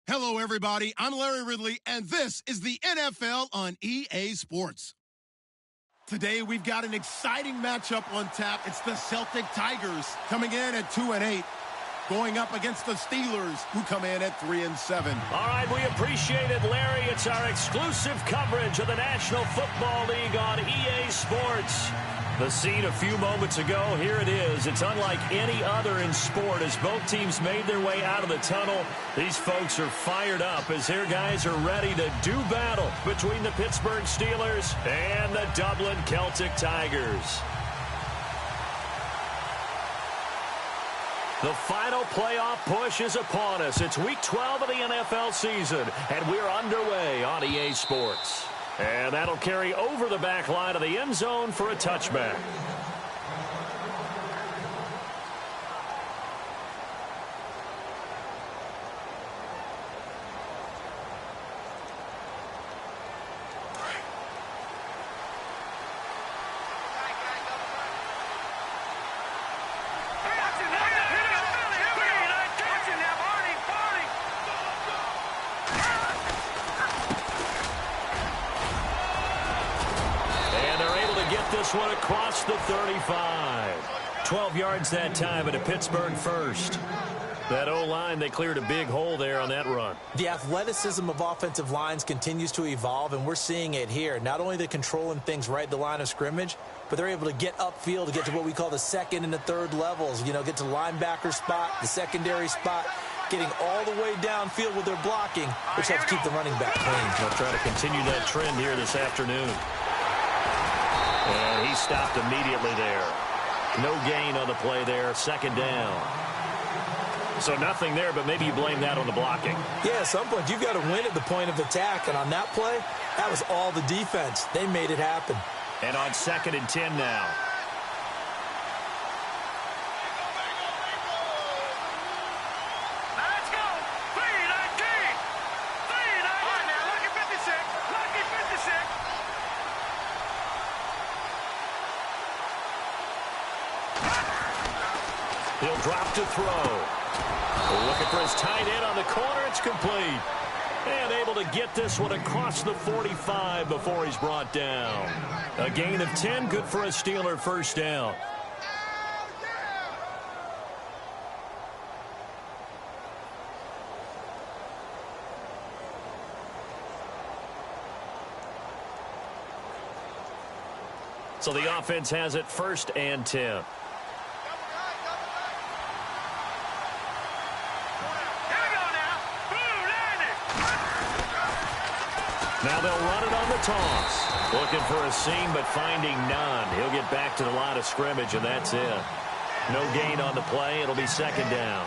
Hello, everybody. I'm Larry Ridley, and this is the NFL on EA Sports. Today, we've got an exciting matchup on tap. It's the Celtic Tigers coming in at 2-8, going up against the Steelers, who come in at 3-7. All right, we appreciate it, Larry. It's our exclusive coverage of the National Football League on EA Sports. The scene a few moments ago, here it is. It's unlike any other in sport as both teams made their way out of the tunnel. These folks are fired up as their guys are ready to do battle between the Pittsburgh Steelers and the Dublin Celtic Tigers. The final playoff push is upon us. It's week 12 of the NFL season, and we're underway on EA Sports. And that'll carry over the back line of the end zone for a touchback. One across the 35. 12 yards that time and a Pittsburgh first. That O-line, they cleared a big hole there on that run. The athleticism of offensive lines continues to evolve, and we're seeing it here. Not only they're controlling things right at the line of scrimmage, but they're able to get upfield to get to what we call the second and the third levels. You know, get to the linebacker spot, the secondary spot, getting all the way downfield with their blocking, which helps keep the running back clean. They'll try to continue that trend here this afternoon. And he stopped immediately there. No gain on the play there. Second down. So nothing there, but maybe you blame that on the blocking. Yeah, at some point you've got to win at the point of attack. And on that play, that was all the defense. They made it happen. And on 2nd and 10 now. He'll drop to throw. Looking for his tight end on the corner. It's complete. And able to get this one across the 45 before he's brought down. A gain of 10, good for a Steeler first down. So the offense has it 1st and 10. Now they'll run it on the toss. Looking for a seam, but finding none. He'll get back to the line of scrimmage, and that's it. No gain on the play. It'll be 2nd down.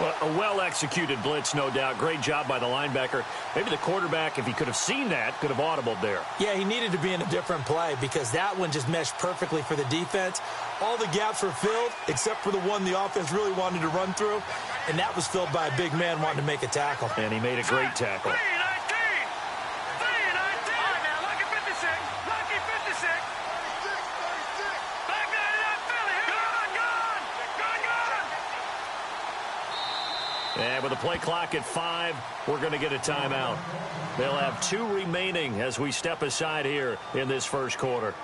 Well, a well-executed blitz, no doubt. Great job by the linebacker. Maybe the quarterback, if he could have seen that, could have audibled there. Yeah, he needed to be in a different play because that one just meshed perfectly for the defense. All the gaps were filled except for the one the offense really wanted to run through, and that was filled by a big man wanting to make a tackle. And he made a great tackle. And with the play clock at 5, we're going to get a timeout. They'll have 2 remaining as we step aside here in this first quarter.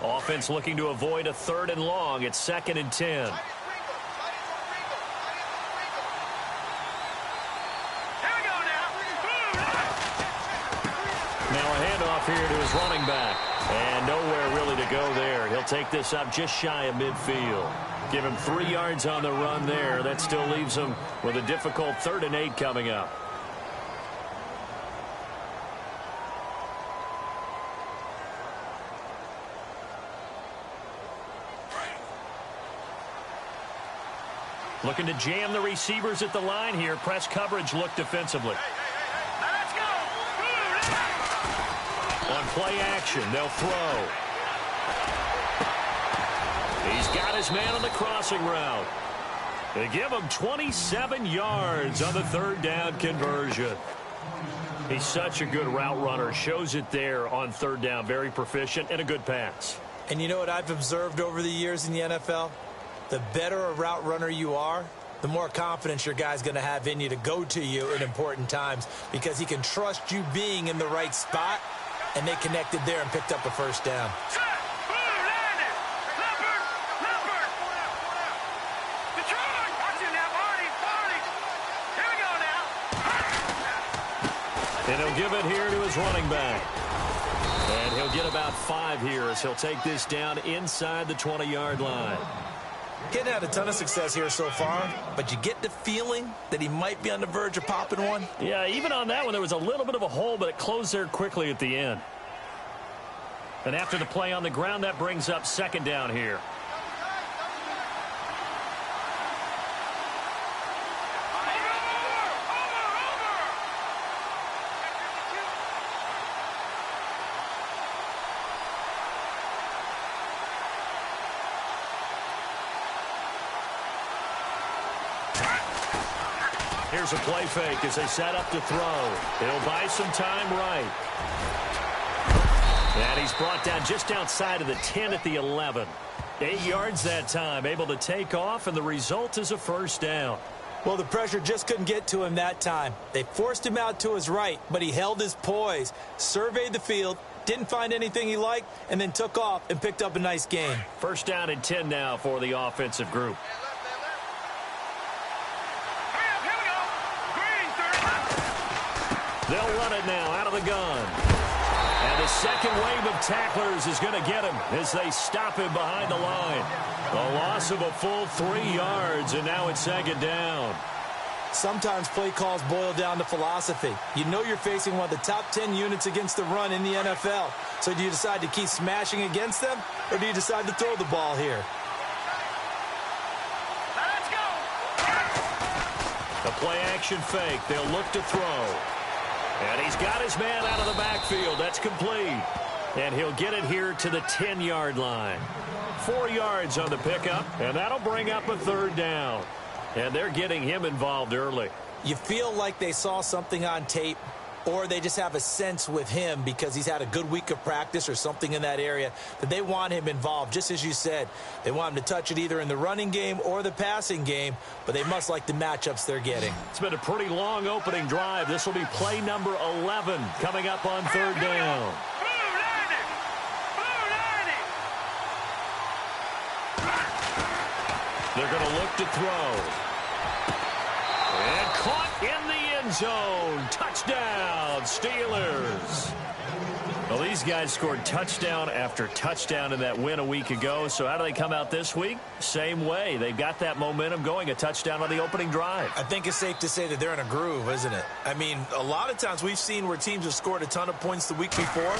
Offense looking to avoid a 3rd and long. It's 2nd and 10. Now a handoff here to his running back. And nowhere really to go there. He'll take this up just shy of midfield. Give him 3 yards on the run there. That still leaves him with a difficult 3rd and 8 coming up. Looking to jam the receivers at the line here. Press coverage look defensively. On play action, they'll throw. He's got his man on the crossing route. They give him 27 yards on the 3rd down conversion. He's such a good route runner. Shows it there on 3rd down. Very proficient and a good pass. And you know what I've observed over the years in the NFL? The better a route runner you are, the more confidence your guy's going to have in you to go to you in important times because he can trust you being in the right spot, and they connected there and picked up a first down. And he'll give it here to his running back. And he'll get about 5 here as he'll take this down inside the 20-yard line. Getting had a ton of success here so far, but you get the feeling that he might be on the verge of popping one. Yeah, even on that one, there was a little bit of a hole, but it closed there quickly at the end. And after the play on the ground, that brings up second down here. Here's a play fake as they set up to throw. He'll buy some time right. And he's brought down just outside of the 10 at the 11. 8 yards that time, able to take off, and the result is a first down. Well, the pressure just couldn't get to him that time. They forced him out to his right, but he held his poise, surveyed the field, didn't find anything he liked, and then took off and picked up a nice gain. First down and 10 now for the offensive group. They'll run it now out of the gun. And the second wave of tacklers is going to get him as they stop him behind the line. A loss of a full 3 yards, and now it's second down. Sometimes play calls boil down to philosophy. You know you're facing one of the top 10 units against the run in the NFL. So do you decide to keep smashing against them, or do you decide to throw the ball here? Let's go. The play action fake. They'll look to throw. And he's got his man out of the backfield. That's complete. And he'll get it here to the 10-yard line. 4 yards on the pickup, and that'll bring up a third down. And they're getting him involved early. You feel like they saw something on tape, or they just have a sense with him because he's had a good week of practice or something in that area that they want him involved. Just as you said, they want him to touch it either in the running game or the passing game, but they must like the matchups they're getting. It's been a pretty long opening drive. This will be play number 11 coming up on third down. They're going to look to throw. And caught in the end zone. Touchdown, Steelers. Well, these guys scored touchdown after touchdown in that win a week ago. So how do they come out this week? Same way. They've got that momentum going, a touchdown on the opening drive. I think it's safe to say that they're in a groove, isn't it? I mean, a lot of times we've seen where teams have scored a ton of points the week before.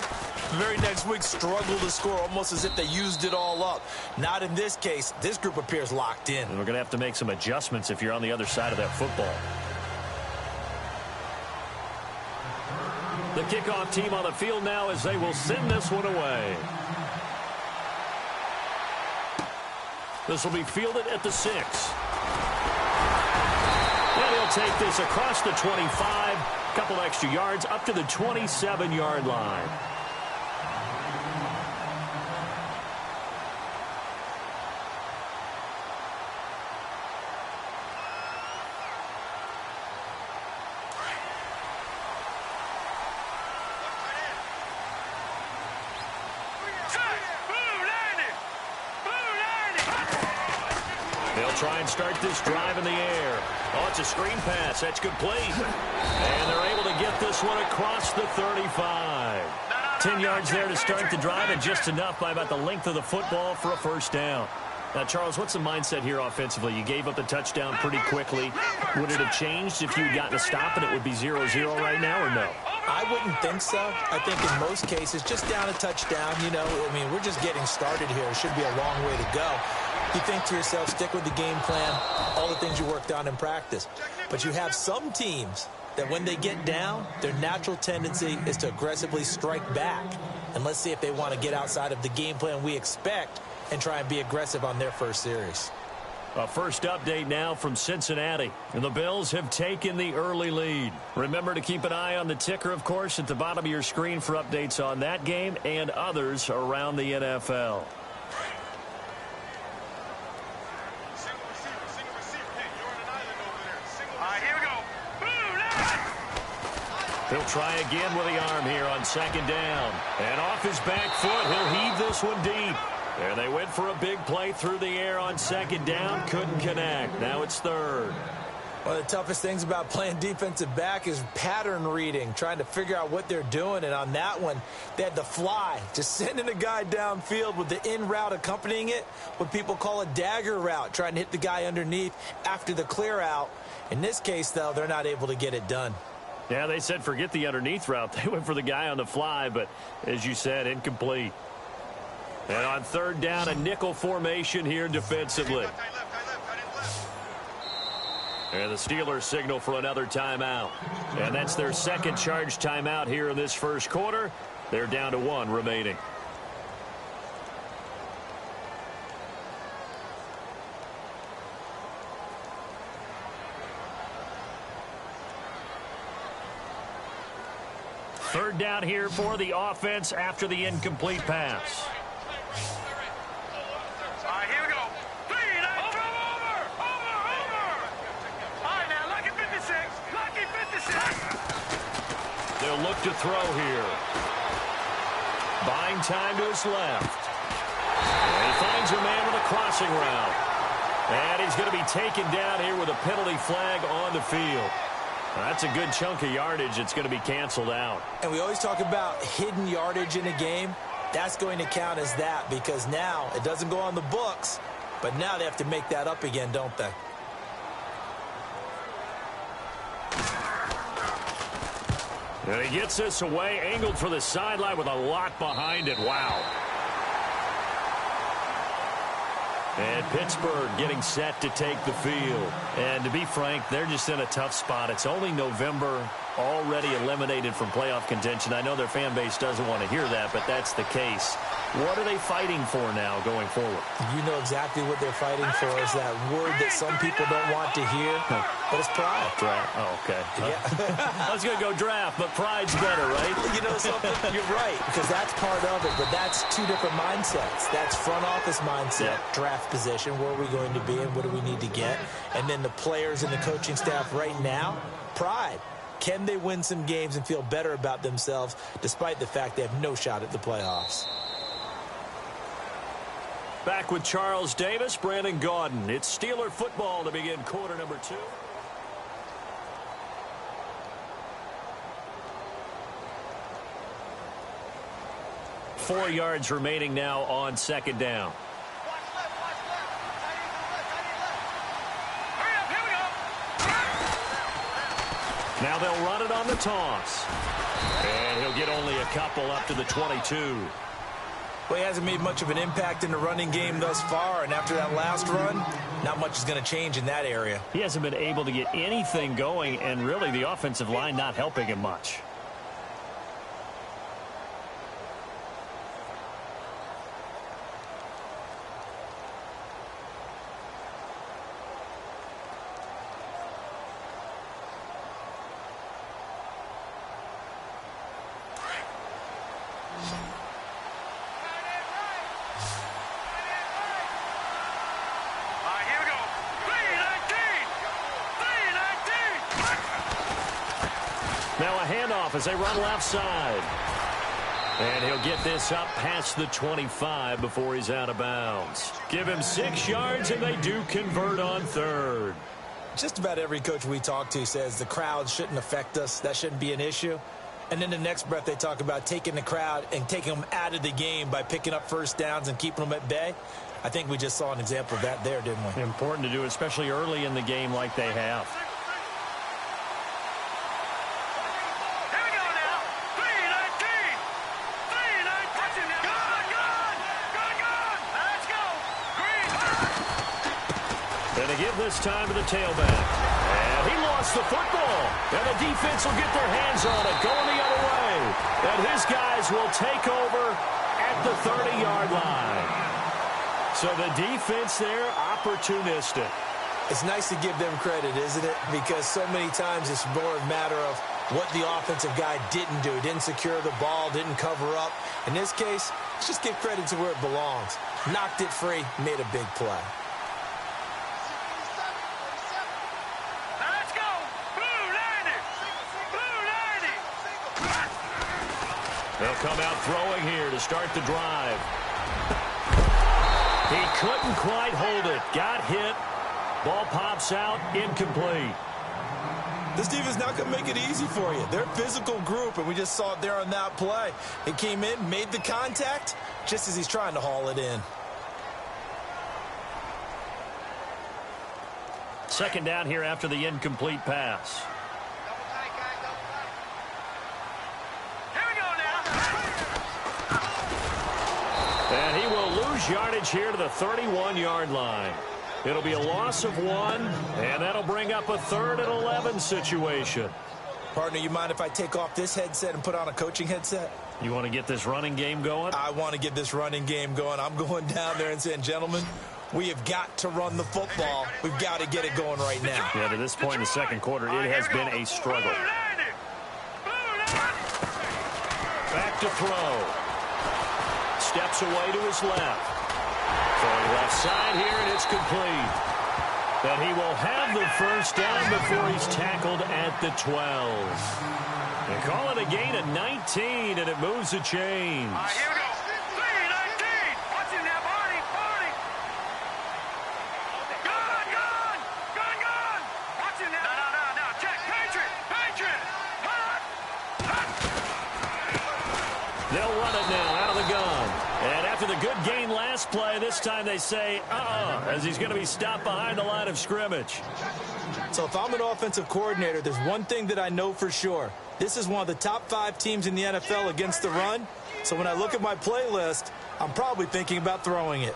The very next week struggle to score almost as if they used it all up. Not in this case. This group appears locked in. And we're going to have to make some adjustments if you're on the other side of that football. The kickoff team on the field now as they will send this one away. This will be fielded at the 6. And he'll take this across the 25. A couple extra yards up to the 27-yard line. They'll try and start this drive in the air. Oh, it's a screen pass. That's complete. And they're able to get this one across the 35. 10 yards there to start the drive, and just enough by about the length of the football for a first down. Now, Charles, what's the mindset here offensively? You gave up the touchdown pretty quickly. Would it have changed if you had gotten a stop and it would be 0-0 right now, or no? I wouldn't think so. I think in most cases, just down a touchdown, you know, I mean, we're just getting started here. It should be a long way to go. You think to yourself, stick with the game plan, all the things you worked on in practice. But you have some teams that when they get down, their natural tendency is to aggressively strike back. And let's see if they want to get outside of the game plan we expect and try and be aggressive on their first series. A first update now from Cincinnati. And the Bills have taken the early lead. Remember to keep an eye on the ticker, of course, at the bottom of your screen for updates on that game and others around the NFL. He'll try again with the arm here on second down. And off his back foot, he'll heave this one deep. And they went for a big play through the air on second down. Couldn't connect. Now it's third. One of the toughest things about playing defensive back is pattern reading, trying to figure out what they're doing. And on that one, they had the fly, just sending a guy downfield with the in route accompanying it, what people call a dagger route, trying to hit the guy underneath after the clear out. In this case, though, they're not able to get it done. Yeah, they said forget the underneath route. They went for the guy on the fly, but as you said, incomplete. And on third down, a nickel formation here defensively. And the Steelers signal for another timeout. And that's their second charge timeout here in this first quarter. They're down to 1 remaining. Third down here for the offense after the incomplete pass. Here we go. Over. All right, now, lucky 56. Lucky 56. They'll look to throw here. Buying time to his left. And he finds a man with a crossing route. And he's going to be taken down here with a penalty flag on the field. That's a good chunk of yardage. It's going to be canceled out. And we always talk about hidden yardage in a game. That's going to count as that because now it doesn't go on the books, but now they have to make that up again, don't they? And he gets this away, angled for the sideline with a lot behind it. Wow. And Pittsburgh getting set to take the field. And to be frank, they're just in a tough spot. It's only November, already eliminated from playoff contention. I know their fan base doesn't want to hear that, but that's the case. What are they fighting for now going forward? You know exactly what they're fighting for is that word that some people don't want to hear, but it's pride. Draft. Oh, okay. Yeah. I was going to go draft, but pride's better, right? You know something? You're right, because that's part of it, but that's two different mindsets. That's front office mindset, draft position, where are we going to be and what do we need to get? And then the players and the coaching staff right now, pride. Can they win some games and feel better about themselves despite the fact they have no shot at the playoffs? Back with Charles Davis, Brandon Gaudin. It's Steeler football to begin quarter number 2. Four yards remaining now on second down. Now they'll run it on the toss. And he'll get only a couple up to the 22. Well, he hasn't made much of an impact in the running game thus far, and after that last run, not much is going to change in that area. He hasn't been able to get anything going, and really the offensive line not helping him much. Now a handoff as they run left side. And he'll get this up past the 25 before he's out of bounds. Give him 6 yards, and they do convert on third. Just about every coach we talk to says the crowd shouldn't affect us. That shouldn't be an issue. And then the next breath they talk about taking the crowd and taking them out of the game by picking up first downs and keeping them at bay. I think we just saw an example of that there, didn't we? Important to do, especially early in the game like they have. Give this time to the tailback. And he lost the football. And the defense will get their hands on it, going the other way. And his guys will take over at the 30-yard line. So the defense there, opportunistic. It's nice to give them credit, isn't it? Because so many times it's more a matter of what the offensive guy didn't do. Didn't secure the ball, didn't cover up. In this case, let's just give credit to where it belongs. Knocked it free, made a big play. They'll come out throwing here to start the drive. He couldn't quite hold it. Got hit. Ball pops out. Incomplete. This defense not going to make it easy for you. They're a physical group, and we just saw it there on that play. He came in, made the contact, just as he's trying to haul it in. Second down here after the incomplete pass. Here we go now. And he will lose yardage here to the 31-yard line. It'll be a loss of 1, and that'll bring up a 3rd and 11 situation. Partner, you mind if I take off this headset and put on a coaching headset? You want to get this running game going? I want to get this running game going. I'm going down there and saying, gentlemen, we have got to run the football. We've got to get it going right now. Yeah, to this point in the second quarter, it has been a struggle. Back to throw. Steps away to his left. Throwing left side here, and it's complete. But he will have the first down before he's tackled at the 12. They call it a gain of 19, and it moves the chains. Here we go. 3-19. Watch him now, Barney. Gone. Watch him now. No. Check. Patriot. They'll run it now out of the gun. And after the good gain last play, this time they say, as he's going to be stopped behind the line of scrimmage. So if I'm an offensive coordinator, there's one thing that I know for sure. This is one of the top 5 teams in the NFL against the run. So when I look at my playlist, I'm probably thinking about throwing it.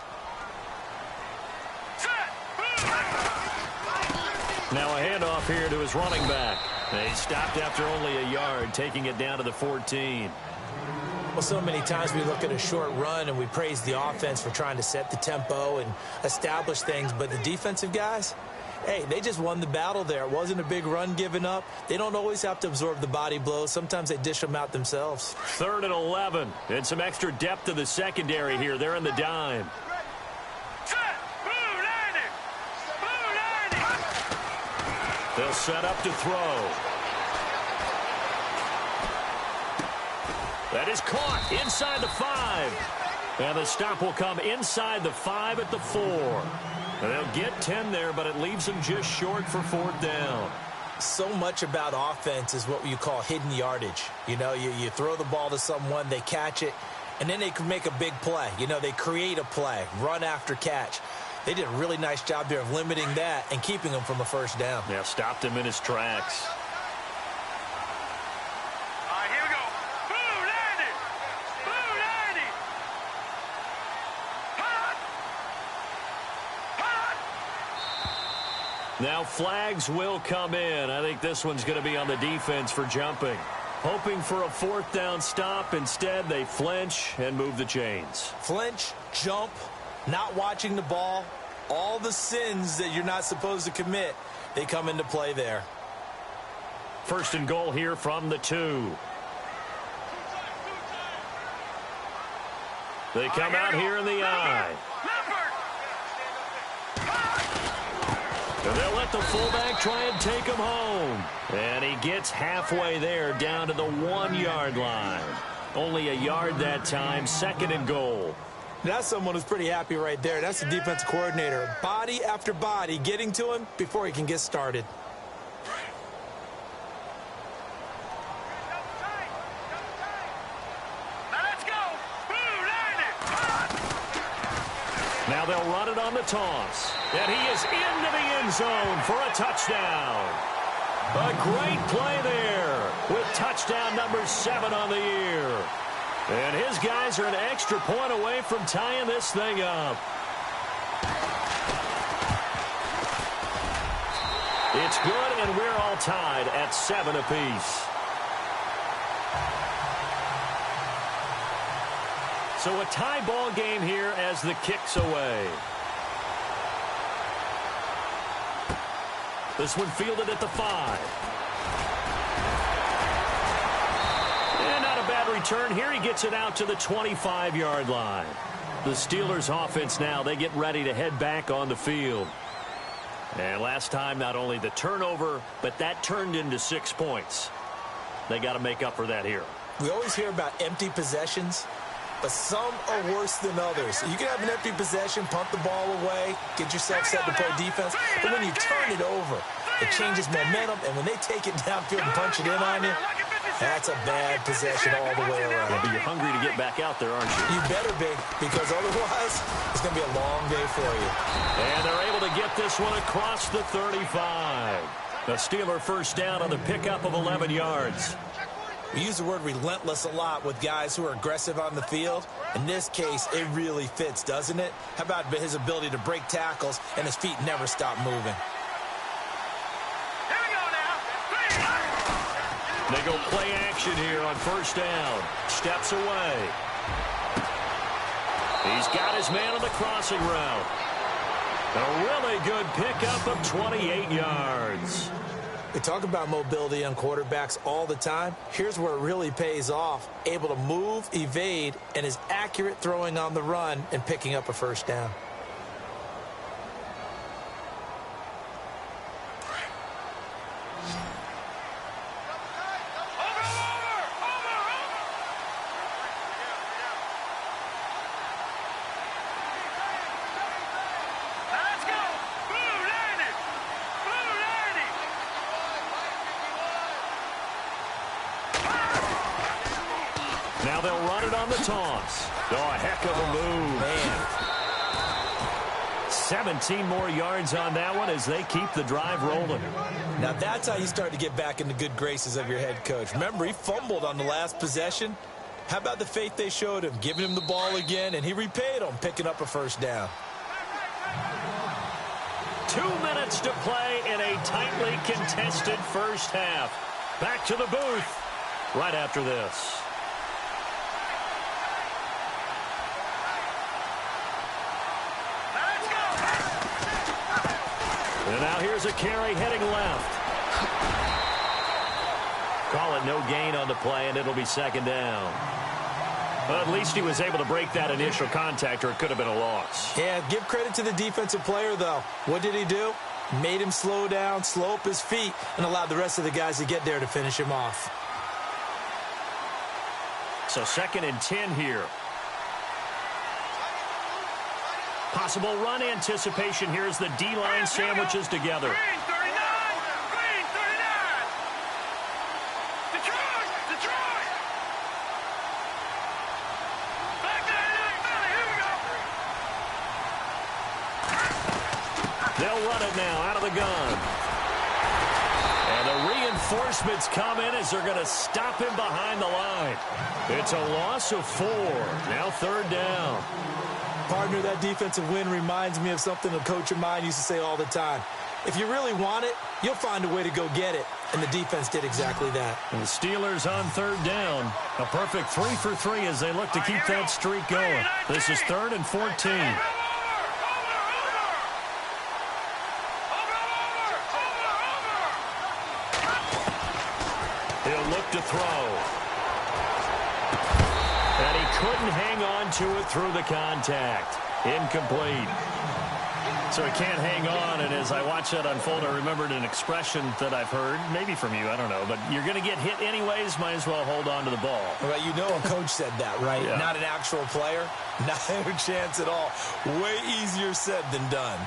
Now a handoff here to his running back. They stopped after only a yard, taking it down to the 14. Well, so many times we look at a short run and we praise the offense for trying to set the tempo and establish things, but the defensive guys, hey, they just won the battle there. It wasn't a big run given up. They don't always have to absorb the body blows. Sometimes they dish them out themselves. 3rd and 11, and some extra depth to the secondary here. They're in the dime. They'll set up to throw. That is caught inside the 5. And the stop will come inside the 5 at the 4. And they'll get 10 there, but it leaves them just short for 4th down. So much about offense is what you call hidden yardage. You know, you throw the ball to someone, they catch it, and then they can make a big play. You know, they create a play, run after catch. They did a really nice job there of limiting that and keeping him from a first down. Yeah, stopped him in his tracks. Now flags will come in. I think this one's going to be on the defense for jumping. Hoping for a 4th down stop. Instead, they flinch and move the chains. Flinch, jump, not watching the ball. All the sins that you're not supposed to commit, they come into play there. 1st and goal here from the 2. They come out here in the I. And they'll let the fullback try and take him home. And he gets halfway there down to the 1-yard line. Only a yard that time, 2nd and goal. That's someone who's pretty happy right there. That's the defense coordinator. Body after body getting to him before he can get started. Now they'll run it on the toss. And he is into the end zone for a touchdown. A great play there with touchdown number 7 on the year. And his guys are an extra point away from tying this thing up. It's good, and we're all tied at 7 apiece. So a tie ball game here as the kick's away. This one fielded at the 5. And not a bad return here. He gets it out to the 25-yard line. The Steelers offense now, they get ready to head back on the field. And last time, not only the turnover, but that turned into 6 points. They got to make up for that here. We always hear about empty possessions, but some are worse than others. You can have an empty possession, pump the ball away, get yourself set to play defense, but when you turn it over, it changes momentum, and when they take it downfield and punch it in on you, that's a bad possession all the way around. Yeah, but you're hungry to get back out there, aren't you? You better be, because otherwise, it's going to be a long day for you. And they're able to get this one across the 35. The Steeler first down on the pickup of 11 yards. We use the word relentless a lot with guys who are aggressive on the field. In this case, it really fits, doesn't it? How about his ability to break tackles and his feet never stop moving? They go play action here on first down. Steps away. He's got his man on the crossing route. A really good pickup of 28 yards. We talk about mobility on quarterbacks all the time. Here's where it really pays off. Able to move, evade, and is accurate throwing on the run and picking up a first down. Now they'll run it on the toss. Oh, a heck of a move. Man. 17 more yards on that one as they keep the drive rolling. Now that's how you start to get back in the good graces of your head coach. Remember, he fumbled on the last possession. How about the faith they showed him, giving him the ball again, and he repaid them, picking up a first down. 2 minutes to play in a tightly contested first half. Back to the booth right after this. And now here's a carry heading left. Call it no gain on the play, and it'll be second down. But at least he was able to break that initial contact, or it could have been a loss. Yeah, give credit to the defensive player, though. What did he do? Made him slow down, slow up his feet, and allowed the rest of the guys to get there to finish him off. So 2nd and 10 here. Possible run anticipation here as the D-line sandwiches together. Green 39! Green 39! Detroit! Detroit! Back to the here we go! They'll run it now out of the gun. And the reinforcements come in as they're going to stop him behind the line. It's a loss of 4. Now 3rd down. Partner, that defensive win reminds me of something a coach of mine used to say all the time. If you really want it, you'll find a way to go get it. And the defense did exactly that. And the Steelers on 3rd down. A perfect 3 for 3 as they look to keep that streak going. This is 3rd and 14. He'll look to throw. And he couldn't hang on to it through the contact. Incomplete. So he can't hang on, and as I watch that unfold, I remembered an expression that I've heard, maybe from you, I don't know, but you're going to get hit anyways, might as well hold on to the ball. Well, you know a coach said that, right? Yeah. Not an actual player. Not a chance at all. Way easier said than done.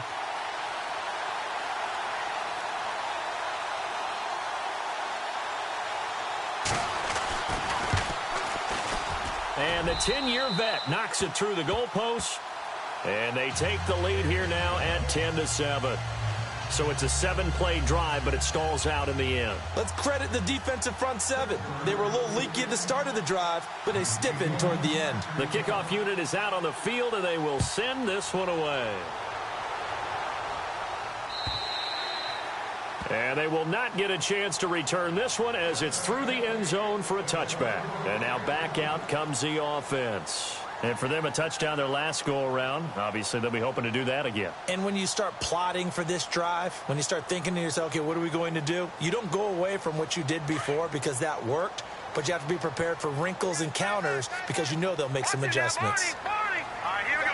And the 10-year vet knocks it through the goalpost. And they take the lead here now at 10-7. So it's a 7-play drive, but it stalls out in the end. Let's credit the defensive front 7. They were a little leaky at the start of the drive, but they stiffened toward the end. The kickoff unit is out on the field, and they will send this one away. And they will not get a chance to return this one as it's through the end zone for a touchback. And now back out comes the offense. And for them, a touchdown their last go-around. Obviously, they'll be hoping to do that again. And when you start plotting for this drive, when you start thinking to yourself, okay, what are we going to do? You don't go away from what you did before because that worked, but you have to be prepared for wrinkles and counters because you know they'll make some adjustments. All right, here we go.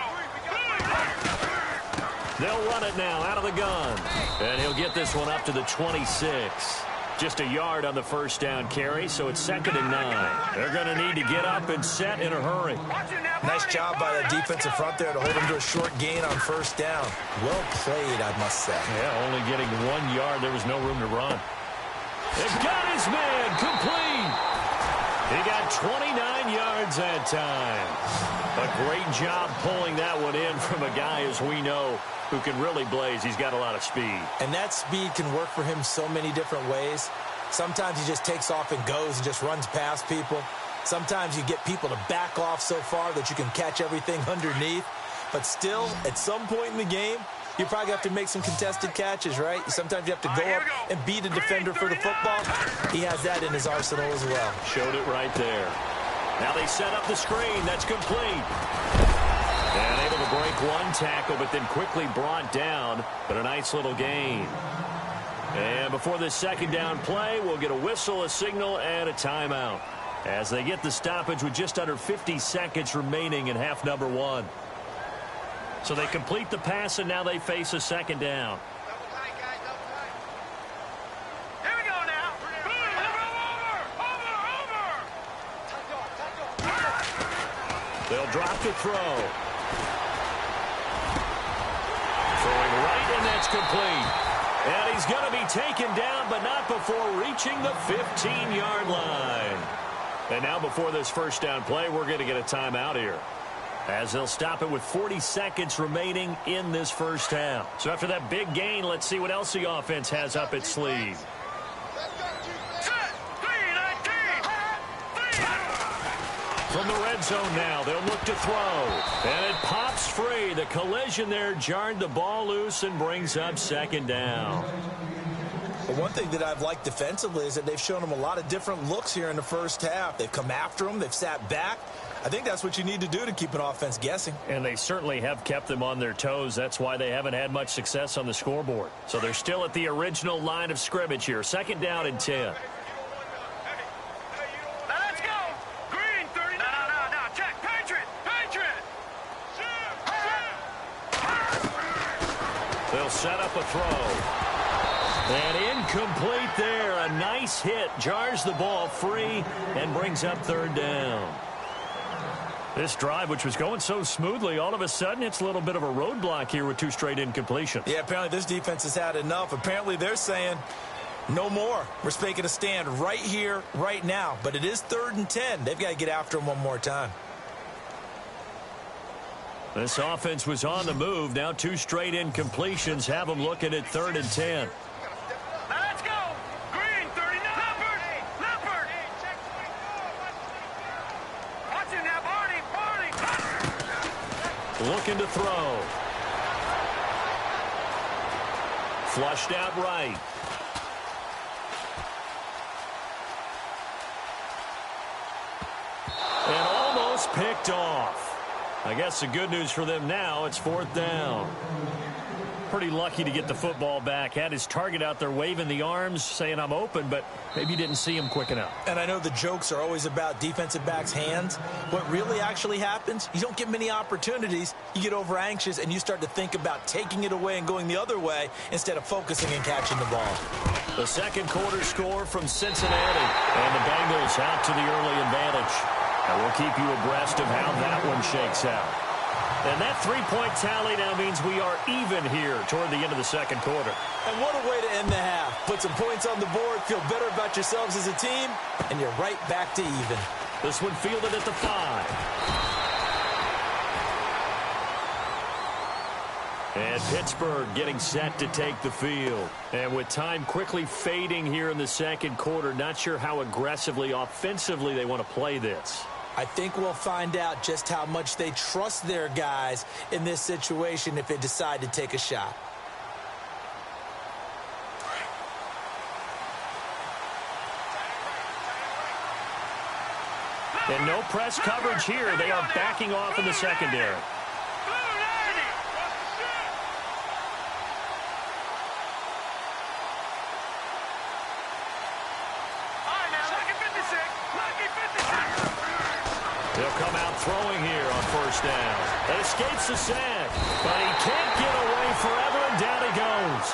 They'll run it now out of the gun. And he'll get this one up to the 26. Just a yard on the first down carry, so it's 2nd and 9. They're going to need to get up and set in a hurry. Nice job by the defensive front there to hold him to a short gain on first down. Well played, I must say. Yeah, only getting 1 yard. There was no room to run. They've got his man complete. He got 29 yards that time. A great job pulling that one in from a guy, as we know, who can really blaze. He's got a lot of speed. And that speed can work for him so many different ways. Sometimes he just takes off and goes and just runs past people. Sometimes you get people to back off so far that you can catch everything underneath. But still, at some point in the game, you probably have to make some contested catches, right? Sometimes you have to go up and beat a defender for the football. He has that in his arsenal as well. Showed it right there. Now they set up the screen. That's complete. And able to break one tackle, but then quickly brought down. But a nice little gain. And before this second down play, we'll get a whistle, a signal, and a timeout, as they get the stoppage with just under 50 seconds remaining in half number 1. So they complete the pass, and now they face a second down. Here we go now. Over. They'll drop the throw. Throwing right, and that's complete. And he's going to be taken down, but not before reaching the 15-yard line. And now before this first down play, we're going to get a timeout here, as they'll stop it with 40 seconds remaining in this first half. So after that big gain, let's see what else the offense has up its sleeve. From the red zone now, they'll look to throw. And it pops free. The collision there jarred the ball loose and brings up second down. But one thing that I've liked defensively is that they've shown him a lot of different looks here in the first half. They've come after him. They've sat back. I think that's what you need to do to keep an offense guessing. And they certainly have kept them on their toes. That's why they haven't had much success on the scoreboard. So they're still at the original line of scrimmage here. 2nd down and 10. Let's go. Green 30. No. Check. Patriot. They'll set up a throw. And incomplete there. A nice hit. Jars the ball free and brings up 3rd down. This drive, which was going so smoothly, all of a sudden it's a little bit of a roadblock here with 2 straight incompletions. Yeah, apparently this defense has had enough. Apparently they're saying no more. We're making a stand right here, right now. But it is 3rd and 10. They've got to get after him one more time. This offense was on the move. Now 2 straight incompletions have them looking at 3rd and 10. Let's go. Green 39. Leopard. Watching that Barney. Looking to throw. Flushed out right. And almost picked off. I guess the good news for them now, it's 4th down. Pretty lucky to get the football back. Had his target out there waving the arms, saying I'm open, but maybe didn't see him quick enough. And I know the jokes are always about defensive backs' hands. What really actually happens, you don't get many opportunities. You get over anxious, and you start to think about taking it away and going the other way instead of focusing and catching the ball. The second quarter score from Cincinnati. And the Bengals out to the early advantage. And we'll keep you abreast of how that one shakes out. And that 3-point tally now means we are even here toward the end of the second quarter. And what a way to end the half. Put some points on the board, feel better about yourselves as a team, and you're right back to even. This one fielded at the 5. And Pittsburgh getting set to take the field. And with time quickly fading here in the second quarter, not sure how aggressively, offensively they want to play this. I think we'll find out just how much they trust their guys in this situation if they decide to take a shot. And no press coverage here. They are backing off in the secondary. They'll come out throwing here on first down. That escapes the sack, but he can't get away forever, and down he goes.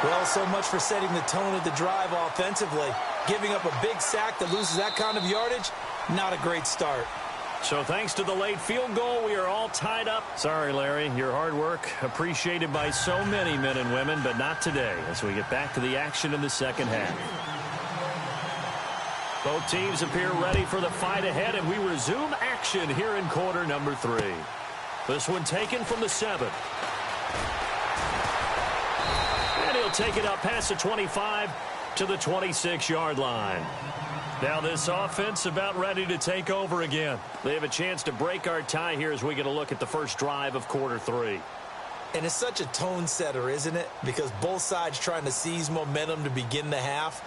Well, so much for setting the tone of the drive offensively. Giving up a big sack that loses that kind of yardage, not a great start. So thanks to the late field goal, we are all tied up. Sorry, Larry, your hard work appreciated by so many men and women, but not today as we get back to the action in the second half. Both teams appear ready for the fight ahead, and we resume action here in quarter number 3. This one taken from the 7. And he'll take it up past the 25 to the 26-yard line. Now this offense about ready to take over again. They have a chance to break our tie here as we get a look at the first drive of quarter 3. And it's such a tone setter, isn't it? Because both sides trying to seize momentum to begin the half.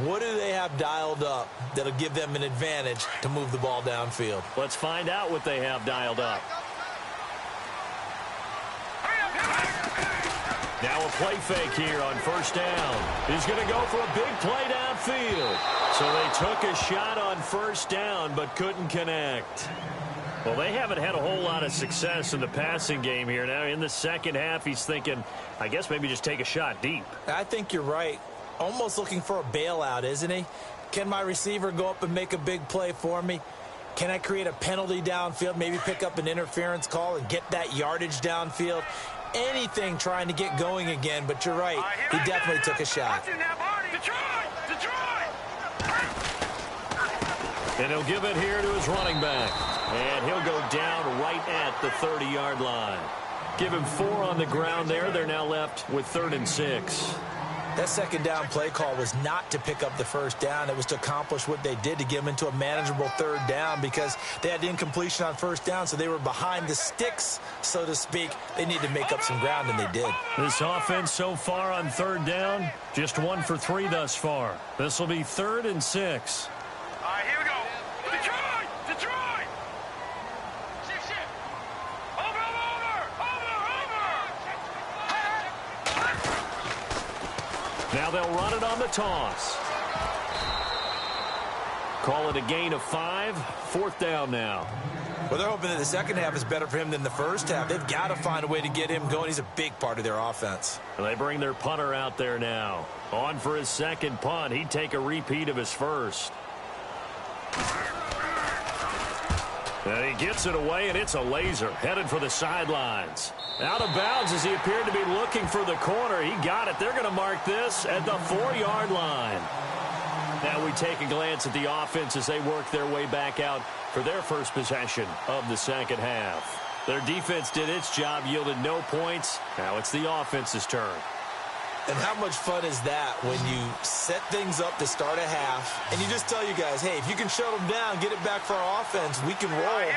What do they have dialed up that'll give them an advantage to move the ball downfield? Let's find out what they have dialed up. Now a play fake here on first down. He's going to go for a big play downfield. So they took a shot on first down but couldn't connect. Well, they haven't had a whole lot of success in the passing game here. Now in the second half, he's thinking, I guess maybe just take a shot deep. I think you're right. Almost looking for a bailout, isn't he? Can my receiver go up and make a big play for me? Can I create a penalty downfield, maybe pick up an interference call and get that yardage downfield? Anything trying to get going again, but you're right. He definitely took a shot. And he'll give it here to his running back. And he'll go down right at the 30-yard line. Give him 4 on the ground there. They're now left with 3rd and 6. That second down play call was not to pick up the first down. It was to accomplish what they did, to get them into a manageable 3rd down, because they had the incompletion on first down, so they were behind the sticks, so to speak. They needed to make up some ground, and they did. This offense so far on 3rd down, just 1 for 3 thus far. This will be 3rd and 6. All right, here we go. Detroit! Detroit! Now they'll run it on the toss. Call it a gain of 5. 4th down now. Well, they're hoping that the second half is better for him than the first half. They've got to find a way to get him going. He's a big part of their offense. And they bring their punter out there now. On for his second punt. He'd take a repeat of his first. And he gets it away, and it's a laser. Headed for the sidelines. Out of bounds as he appeared to be looking for the corner. He got it. They're going to mark this at the 4-yard line. Now we take a glance at the offense as they work their way back out for their first possession of the second half. Their defense did its job, yielded no points. Now it's the offense's turn. And how much fun is that when you set things up to start a half and you just tell you guys, hey, if you can shut them down, get it back for our offense, we can roll.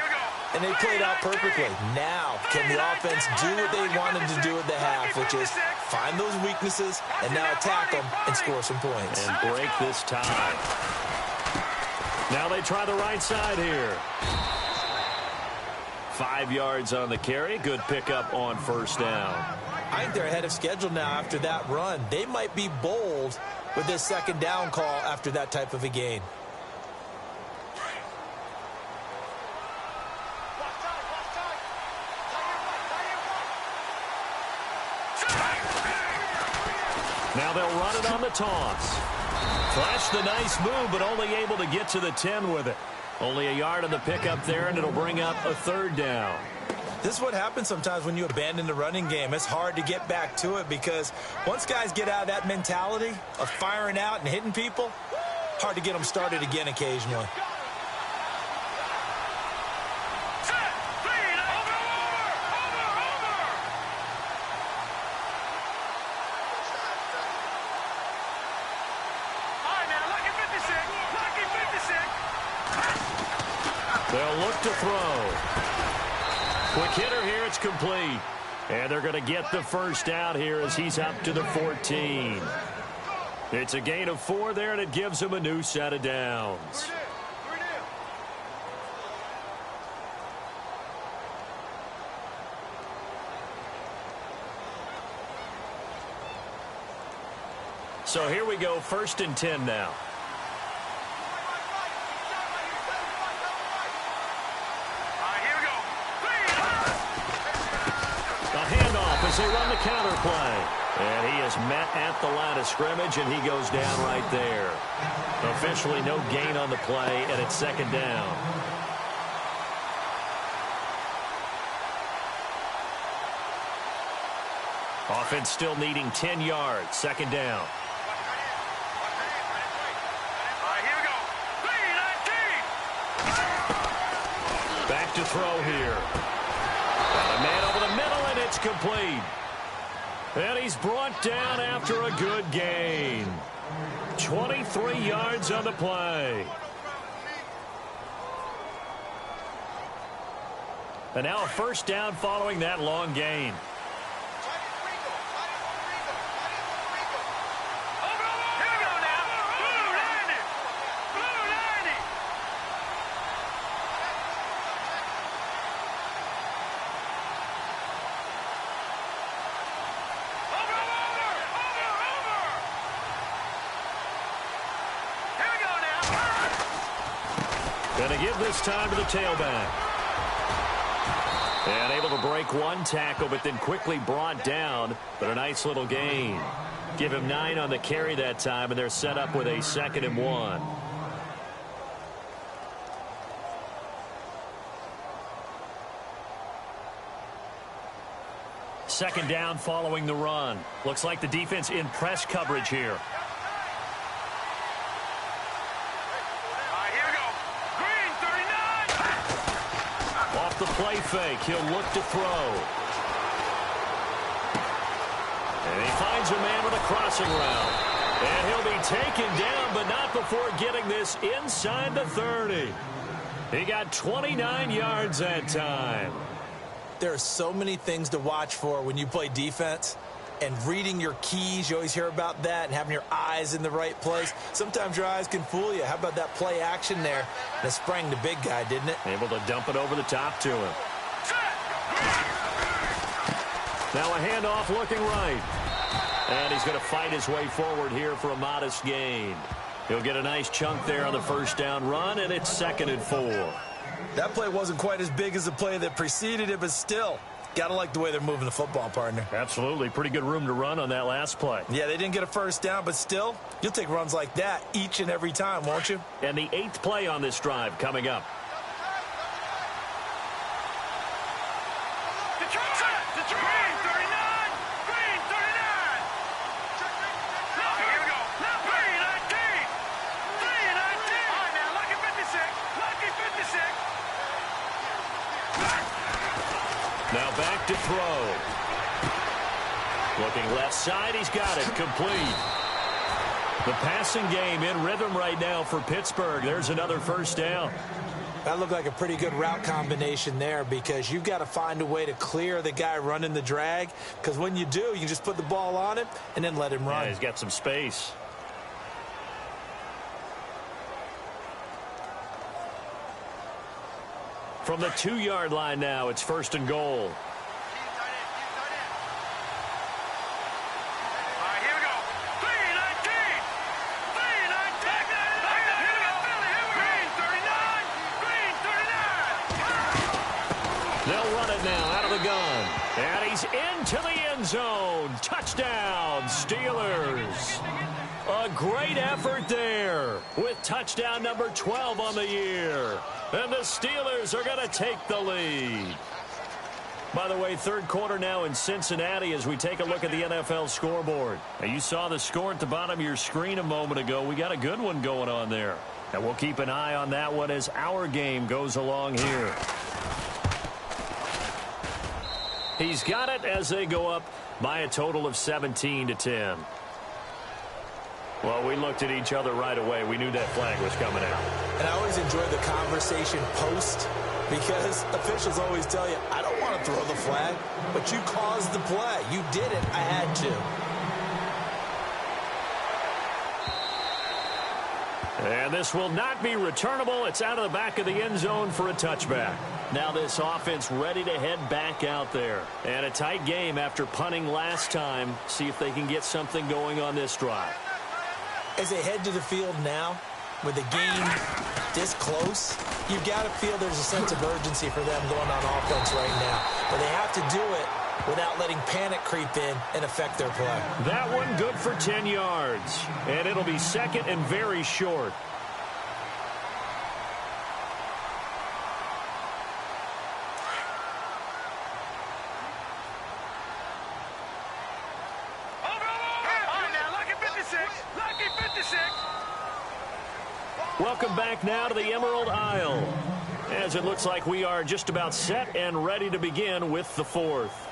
And they played out perfectly. Now, can the offense do what they wanted to do at the half, which is find those weaknesses and now attack them and score some points. And break this tie. Now they try the right side here. 5 yards on the carry. Good pickup on first down. I think they're ahead of schedule now after that run. They might be bold with this second down call after that type of a gain. Now they'll run it on the toss. Flashed the nice move, but only able to get to the 10 with it. Only a yard on the pickup there, and it'll bring up a 3rd down. This is what happens sometimes when you abandon the running game. It's hard to get back to it because once guys get out of that mentality of firing out and hitting people, hard to get them started again occasionally. They'll look to throw. Quick hitter here, it's complete. And they're going to get the first down here as he's up to the 14. It's a gain of 4 there, and it gives him a new set of downs. So here we go, 1st and 10 now. As they run on the counter play. And he is met at the line of scrimmage, and he goes down right there. Officially no gain on the play, and it's second down. Offense still needing 10 yards. Second down. All right, here we go. 3-19. Back to throw here. Got a man over the middle, and it's complete. And he's brought down after a good gain. 23 yards on the play. And now a first down following that long gain. Going to give this time to the tailback. And able to break one tackle, but then quickly brought down. But a nice little gain. Give him 9 on the carry that time, and they're set up with a 2nd and 1. Second down following the run. Looks like the defense in press coverage here. The play fake. He'll look to throw. And he finds a man with a crossing route. And he'll be taken down, but not before getting this inside the 30. He got 29 yards that time. There are so many things to watch for when you play defense. And reading your keys, you always hear about that, and having your eyes in the right place. Sometimes your eyes can fool you. How about that play action there? That sprang the big guy, didn't it? Able to dump it over the top to him. Now a handoff looking right. And he's going to fight his way forward here for a modest gain. He'll get a nice chunk there on the first down run, and it's 2nd and 4. That play wasn't quite as big as the play that preceded it, but still. Got to like the way they're moving the football, partner. Absolutely. Pretty good room to run on that last play. Yeah, they didn't get a first down, but still, you'll take runs like that each and every time, won't you? And the 8th play on this drive coming up. Now back to throw. Looking left side, he's got it, complete. The passing game in rhythm right now for Pittsburgh. There's another first down. That looked like a pretty good route combination there, because you've got to find a way to clear the guy running the drag, because when you do, you can just put the ball on him and then let him run. Yeah, he's got some space. From the 2-yard line now, it's 1st and goal. They'll run it now out of the gun. And he's into the end zone. Touchdown, Steelers. A great effort there with touchdown number 12 on the year. And the Steelers are going to take the lead. By the way, 3rd quarter now in Cincinnati as we take a look at the NFL scoreboard. Now, you saw the score at the bottom of your screen a moment ago. We got a good one going on there. And we'll keep an eye on that one as our game goes along here. He's got it as they go up by a total of 17-10. Well, we looked at each other right away. We knew that flag was coming out. And I always enjoy the conversation post, because officials always tell you, I don't want to throw the flag, but you caused the play. You did it. I had to. And this will not be returnable. It's out of the back of the end zone for a touchback. Now this offense ready to head back out there. And a tight game after punting last time. See if they can get something going on this drive. As they head to the field now, with the game this close, you've got to feel there's a sense of urgency for them going on offense right now. But they have to do it without letting panic creep in and affect their play. That one good for 10 yards. And it'll be second and very short. Welcome back now to the Emerald Isle, as it looks like we are just about set and ready to begin with the fourth.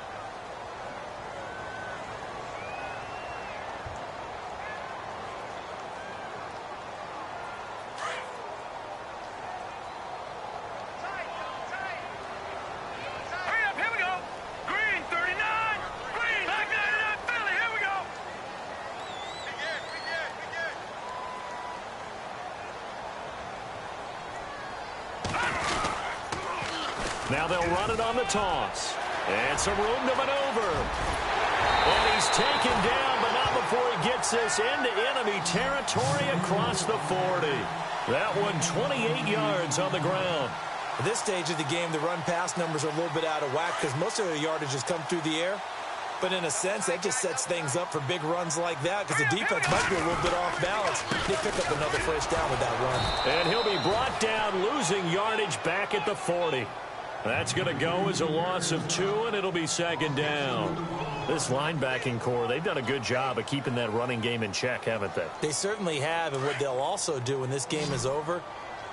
Now they'll run it on the toss. And some room to maneuver. And he's taken down, but not before he gets this into enemy territory across the 40. That one 28 yards on the ground. At this stage of the game, the run-pass numbers are a little bit out of whack because most of the yardage has come through the air. But in a sense, that just sets things up for big runs like that because the defense might be a little bit off balance. They pick up another first down with that run. And he'll be brought down, losing yardage back at the 40. That's going to go as a loss of 2, and it'll be second down. This linebacking core, they've done a good job of keeping that running game in check, haven't they? They certainly have, and what they'll also do when this game is over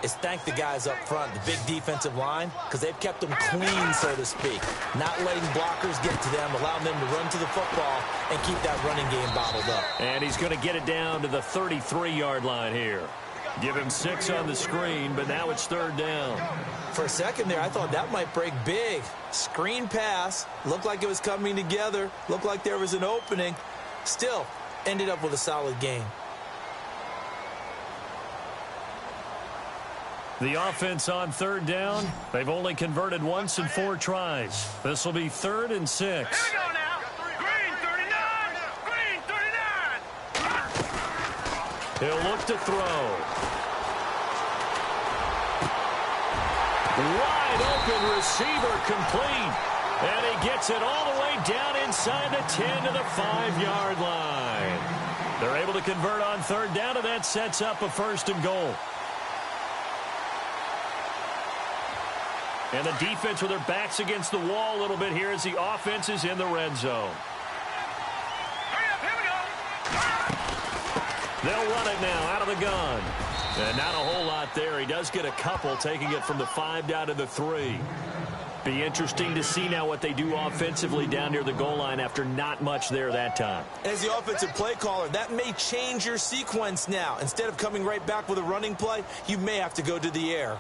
is thank the guys up front, the big defensive line, because they've kept them clean, so to speak. Not letting blockers get to them, allowing them to run to the football and keep that running game bottled up. And he's going to get it down to the 33-yard line here. Give him 6 on the screen, but now it's third down. For a second there, I thought that might break big. Screen pass. Looked like it was coming together. Looked like there was an opening. Still, ended up with a solid game. The offense on third down, they've only converted once in 4 tries. This will be 3rd and 6. Here we go now. Green 39. Green 39. He'll look to throw. Wide open receiver complete. And he gets it all the way down inside the 10 to the 5-yard line. They're able to convert on third down, and that sets up a 1st and goal. And the defense with their backs against the wall a little bit here as the offense is in the red zone. Hurry up, here we go. They'll run it now out of the gun. And not a whole lot there. He does get a couple, taking it from the 5 down to the 3. Be interesting to see now what they do offensively down near the goal line after not much there that time. As the offensive play caller, that may change your sequence now. Instead of coming right back with a running play, you may have to go to the air.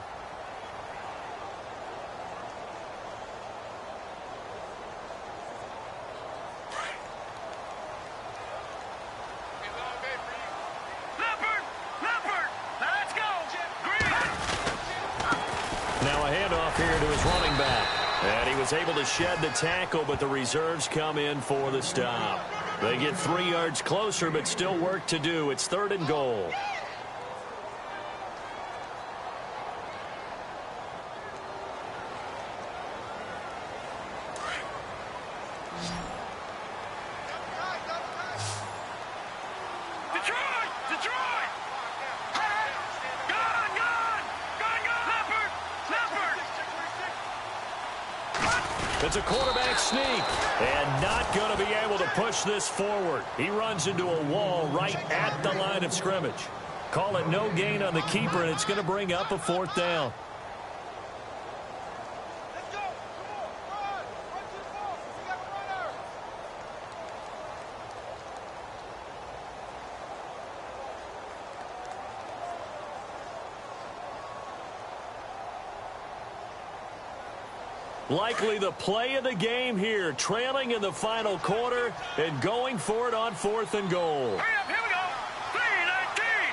Able to shed the tackle, but the reserves come in for the stop. They get 3 yards closer, but still work to do. It's 3rd and goal. It's a quarterback sneak, and not going to be able to push this forward. He runs into a wall right at the line of scrimmage. Call it no gain on the keeper, and it's going to bring up a 4th down. Likely the play of the game here, trailing in the final quarter and going for it on 4th and goal. Hurry up, here we go. 319.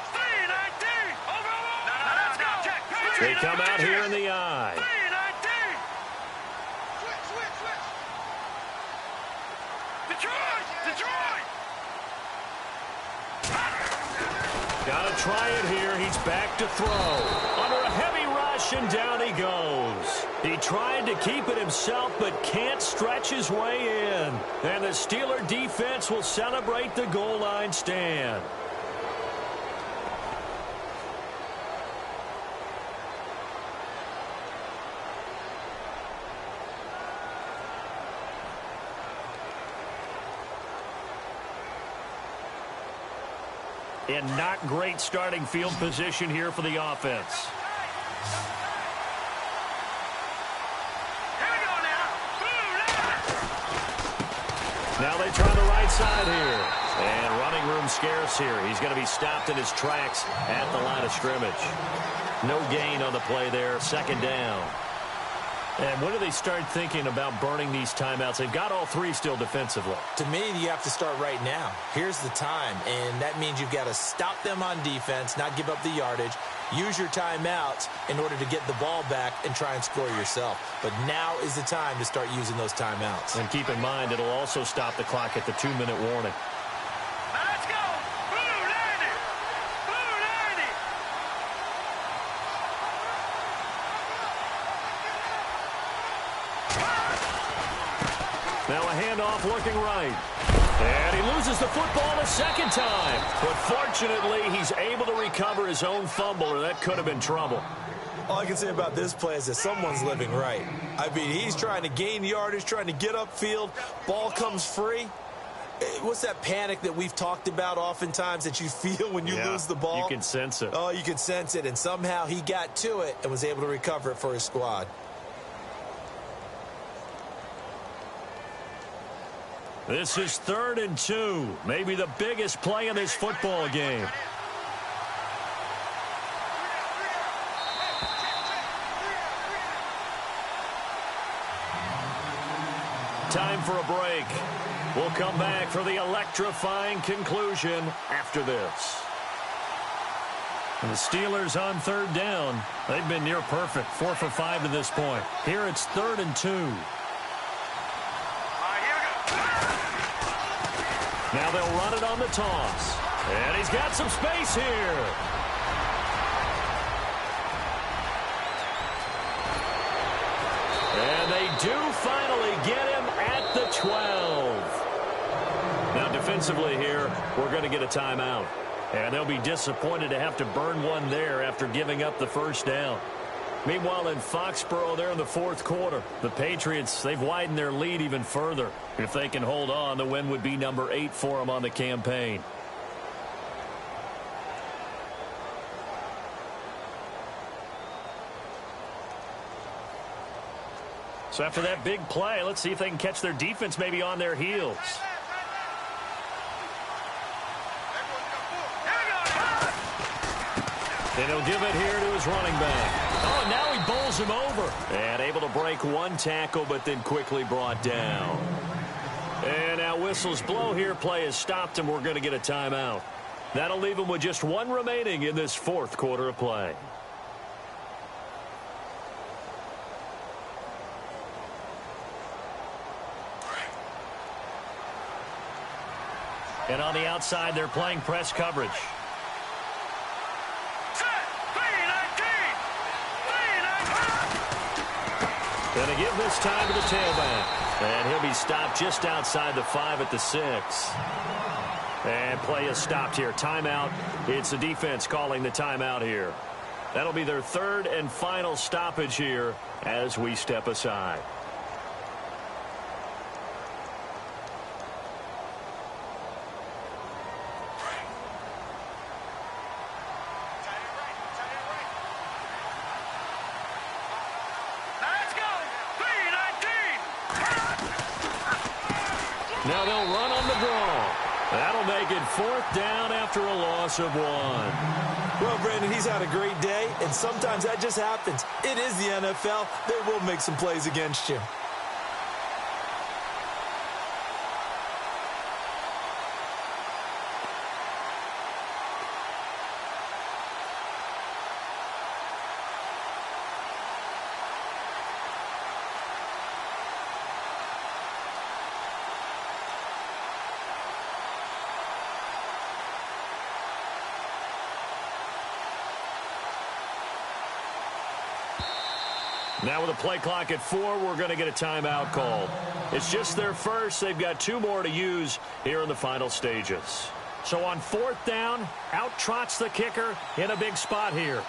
319. Over. Now let's go. Check. They come out here in the eye. 319. Switch. Detroit. Got to try it here. He's back to throw. Under a heavy rush. possession, down he goes. He tried to keep it himself, but can't stretch his way in. And the Steeler defense will celebrate the goal line stand. And not great starting field position here for the offense. Here we go now. Now they try the right side here. And running room scarce here. He's going to be stopped in his tracks at the line of scrimmage. No gain on the play there. Second down. And when do they start thinking about burning these timeouts? They've got all three still defensively. To me, you have to start right now. Here's the time, and that means you've got to stop them on defense, not give up the yardage, use your timeouts in order to get the ball back and try and score yourself. But now is the time to start using those timeouts. And keep in mind, it'll also stop the clock at the 2-minute warning. Let's go. Blue 90. Blue 90. Now a handoff looking right. And he loses the football a second time. But fortunately, he's able to recover his own fumble, or that could have been trouble. All I can say about this play is that someone's living right. I mean, he's trying to gain yardage, trying to get upfield. Ball comes free. What's that panic that we've talked about oftentimes that you feel when you lose the ball? You can sense it. Oh, you can sense it. And somehow he got to it and was able to recover it for his squad. This is 3rd and 2. Maybe the biggest play in this football game. Time for a break. We'll come back for the electrifying conclusion after this. And the Steelers on 3rd down. They've been near perfect. 4 for 5 to this point. Here it's 3rd and 2. Now they'll run it on the toss. And he's got some space here. And they do finally get him at the 12. Now defensively here, we're going to get a timeout. And they'll be disappointed to have to burn one there after giving up the first down. Meanwhile, in Foxborough, they're in the 4th quarter. The Patriots, they've widened their lead even further. If they can hold on, the win would be number 8 for them on the campaign. So after that big play, let's see if they can catch their defense maybe on their heels. And he'll give it here to his running back. Oh, and now he bowls him over. And able to break one tackle, but then quickly brought down. And now whistles blow here. Play is stopped, and we're going to get a timeout. That'll leave him with just one remaining in this 4th quarter of play. And on the outside, they're playing press coverage. Going to give this time to the tailback. And he'll be stopped just outside the 5 at the 6. And play is stopped here. Timeout. It's the defense calling the timeout here. That'll be their 3rd and final stoppage here as we step aside. Now they'll run on the draw. That'll make it 4th down after a loss of 1. Well, Brandon, he's had a great day, and sometimes that just happens. It is the NFL. They will make some plays against you. Now with a play clock at 4, we're going to get a timeout called. It's just their first. They've got 2 more to use here in the final stages. So on 4th down, out trots the kicker in a big spot here.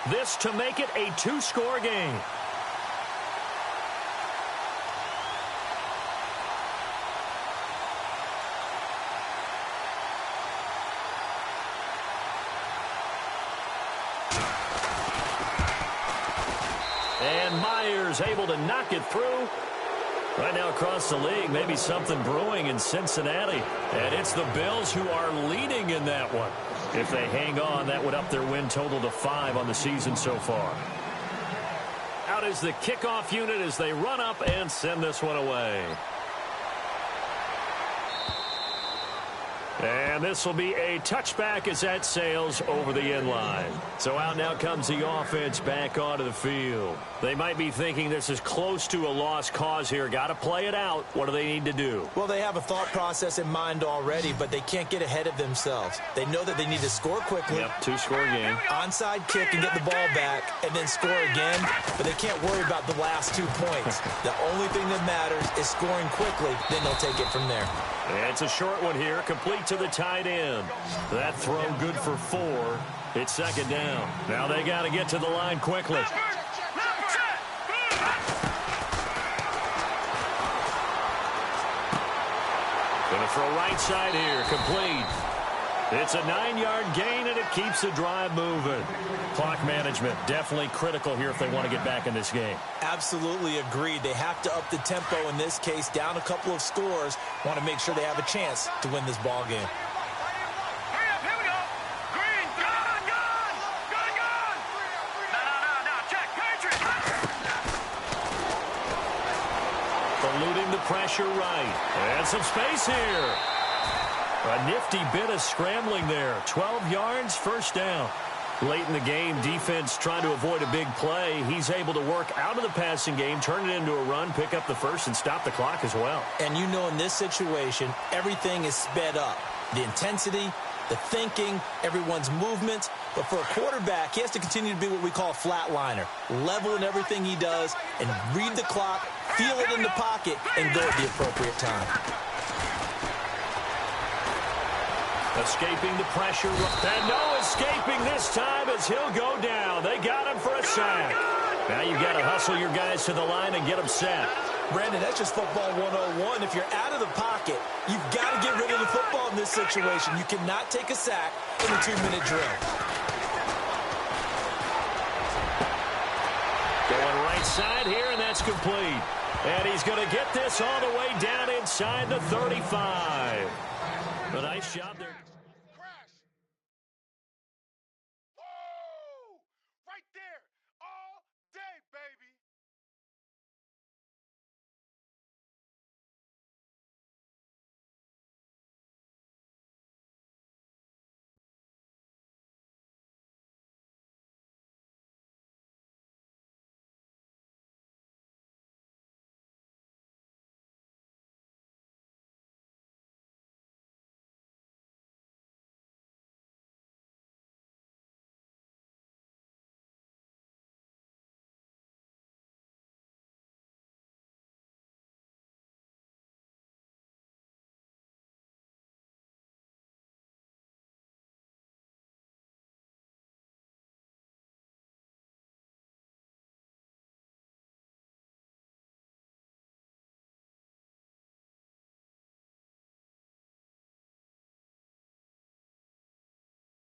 This to make it a 2-score game. And Myers able to knock it through. Right now across the league, maybe something brewing in Cincinnati. And it's the Bills who are leading in that one. If they hang on, that would up their win total to 5 on the season so far. Out is the kickoff unit as they run up and send this one away. And this will be a touchback as that sails over the end line. So out now comes the offense back onto the field. They might be thinking this is close to a lost cause here. Got to play it out. What do they need to do? Well, they have a thought process in mind already, but they can't get ahead of themselves. They know that they need to score quickly. Yep, 2-score game. Onside kick and get the ball back and then score again, but they can't worry about the last 2 points. The only thing that matters is scoring quickly, then they'll take it from there. It's a short one here, complete to the tight end. That throw good for 4. It's 2nd down. Now they got to get to the line quickly. Gonna throw right side here, complete. It's a 9-yard gain, and it keeps the drive moving. Clock management definitely critical here if they want to get back in this game. Absolutely agreed. They have to up the tempo in this case, down a couple of scores. Want to make sure they have a chance to win this ball game. Hurry up, here we go. Green, gone. No, check, Patriots. Eluding the pressure right. And some space here. A nifty bit of scrambling there. 12 yards, 1st down. Late in the game, defense trying to avoid a big play. He's able to work out of the passing game, turn it into a run, pick up the first, and stop the clock as well. And you know in this situation, everything is sped up. The intensity, the thinking, everyone's movement. But for a quarterback, he has to continue to be what we call a flatliner. Level in everything he does and read the clock, feel it in the pocket, and go at the appropriate time. Escaping the pressure. And no escaping this time as he'll go down. They got him for a sack. Now you've got to hustle your guys to the line and get them set. Brandon, that's just football 101. If you're out of the pocket, you've got to get rid of the football in this situation. You cannot take a sack in a 2-minute drill. Going right side here, and that's complete. And he's going to get this all the way down inside the 35. A nice job there.